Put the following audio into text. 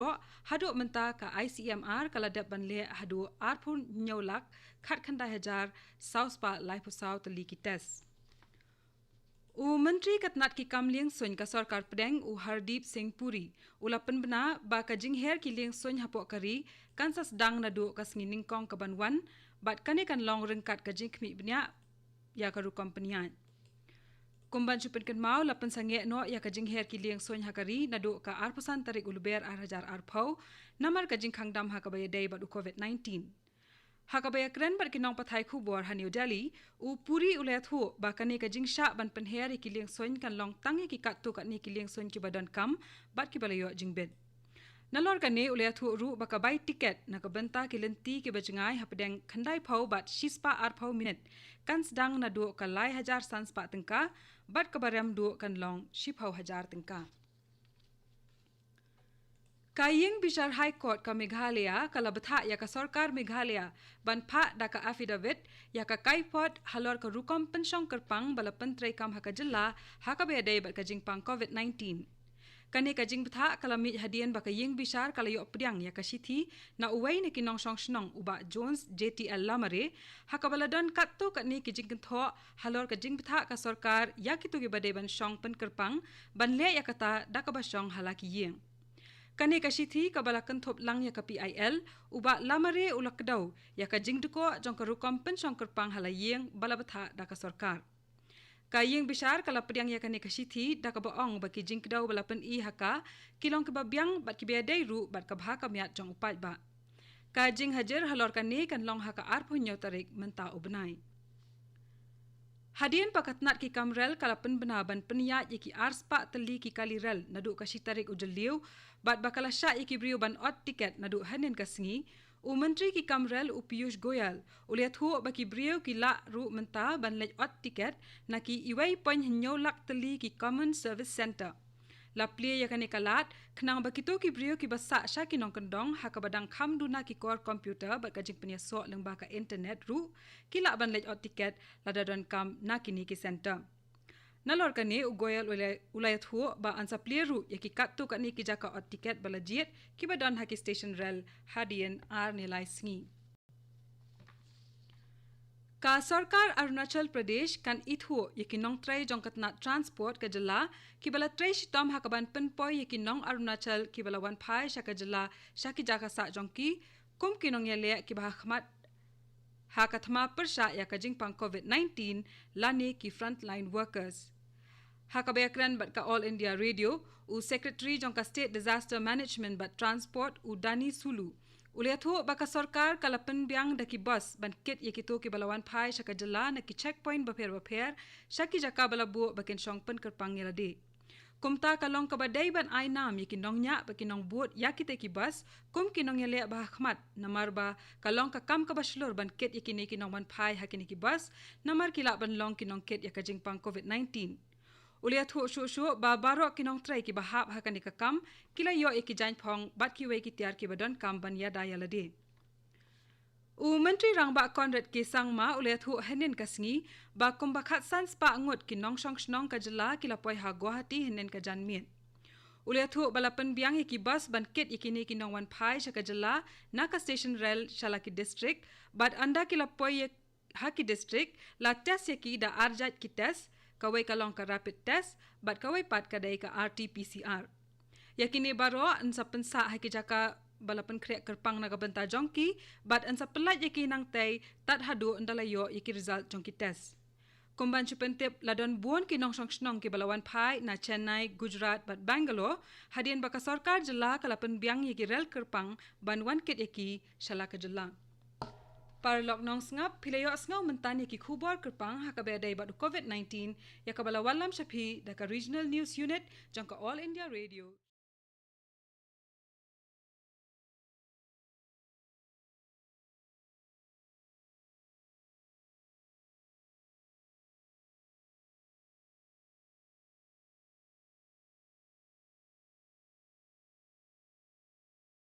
hadu menta ka ICMR kala dap banle hadu arpun nyolak khat khanda hajar sauspa life sau tali ki test u menteri katnat ki kamling soin ka sarkar pedeng u Hardeep Singh Puri ulapan bena ba ka jingher ki ling soin hapok kari kansas dang nadu ka sngining kong ka banwan bat kane kan long rengkat ka jingkmi benya ya karu kompanian kumban chupen kan mau lapan sange no ya ka jingher ki ling soin hakari nadu ka arpusan tarik uluber arhajar arpau namar ka jingkhang dam hakabaya dei bat u COVID-19 hakabaya kren bat kinong pathai khubor ha New Delhi u puri ulethu ba kane ka jingsha ban penher ki ling soin kan long tangi ki kattu ka ni ki ling soin ki badan kam bat ki balayo jingbet nalor kane ulethu ru ba ka bai ticket na ka benta ki lenti ki bajngai hapdeng khandai phau bat shispa ar phau minute kan sedang na du ka lai hajar sanspa tengka bat ka baram du kan long shiphau hajar tengka Kaying Bishar High Court ka Meghalaya kalabatha ya ka sarkar Meghalaya banpha da ka affidavit ya ka kaipot halor ka rukom pensyong kerpang balapan trai kam haka jilla haka bedai bat ka jingpang COVID-19 kani ka jingpatha kalami hadian ba ka ying bishar kalayo pryang ya ka sithi na uwai ni kinong song snong uba Jones JTL Lamare haka baladon katto ka ni ki jingtho halor ka jingpatha ka sarkar ya kitu gi badai ban song pen kerpang banle ya kata da ka ba song halaki ying kane ka sithi ka balakan thop lang ya ka PIL uba lamare ulakdaw ya ka jingduko jong ka rukom pen song kerpang halayeng balabatha da ka sarkar kayeng bishar kala pryang ya kane ka sithi da ka baong baki jingdaw balapan I haka kilong ka babyang bat ki bedai ru bat ka bha ka miat jong upat ba ka jing hajer halor kane kan long haka arphun nyaw tarik menta ubnai Hadian pakatnat ki kamrel kalapan benaban peniat yaki arspa teli ki kalirel nadu ka sitarik ujeliu bat bakala sya yaki brio ban ot tiket nadu hanin kasngi u menteri ki kamrel u Piyush Goyal uliat hu baki brio ki la ru menta ban lej ot tiket naki iwai poin nyolak teli ki common service center la plie yakane kalat khnang bakito ki brio ki basa sya ki nong kendong hakabadang kham duna ki core computer bat ka jingpnya so lengba ka internet ru kila ban lej ot tiket ladadon kam nakini ki center nalor kane u Goyal ulayat hu ba ansa plie ru yaki kattu kani ki jaka ot tiket balajiet ki badon haki station rel hadian ar nilai sngi Ka sarkar Arunachal Pradesh kan ithu yakinong trai jongkatna transport ka jala kibala trai shitom hakaban penpoi yakinong Arunachal kibala wan phai shaka jala shaki jaka sa jongki kum kinong yale kibah khmat hakathma persha yakajing pang COVID-19 lani ki frontline workers Hakabekran bat ka All India Radio u secretary jongka state disaster management bat transport u Dani Sulu Uliathu baka sarkar kalapan biang daki bus ban kit yakito ki balawan phai shaka jala na ki checkpoint bapher shaki jaka balabu bakin shongpen kerpang yelade kumta kalong kabadai ban ai nam yakinong nya bakinong buat yakite ki bus kum kinong yele ba khmat namar ba kalong ka kam ka baslor ban kit yakini kinong ban phai hakini ki bus namar kila ban long kinong kit yakajing pang COVID-19 Uliat hu shu ba baro kinong trai ki bahap hakani ka kam kila yo iki jain phong bat ki we ki tiar ki badon kam ban ya dayalade U menteri rangba Conrad ki sangma uliat hu henin kasngi ba kumbakhat sans pa ngot kinong shong snong ka jala kila poi ha Guwahati henin ka janmien Uliat hu balapan biang ki bus ban kit ikini kinong wan phai shaka jala naka station rel Shalaki district bat anda kila poi haki district la test yaki da arjat ki test kawai kalong ka rapid test bat kawai pat kadai ka RT-PCR yakini baro ansa pensa haki jaka balapan krek kerpang naga benta jongki bat ansa pelat yaki nang tai tat hadu andalayo yaki result jongki test kumban chupentip ladon buon ki nong snong ki balawan phai na Chennai Gujarat bat Bangalore hadian baka sarkar jala kalapan biang yaki rel kerpang ban wan kit yaki shalaka jala Parlok nong sngap pilayo asngaw mentan yaki khubor kerpang hakabedai badu COVID-19 yakabala walam shapi daka regional news unit jangka All India Radio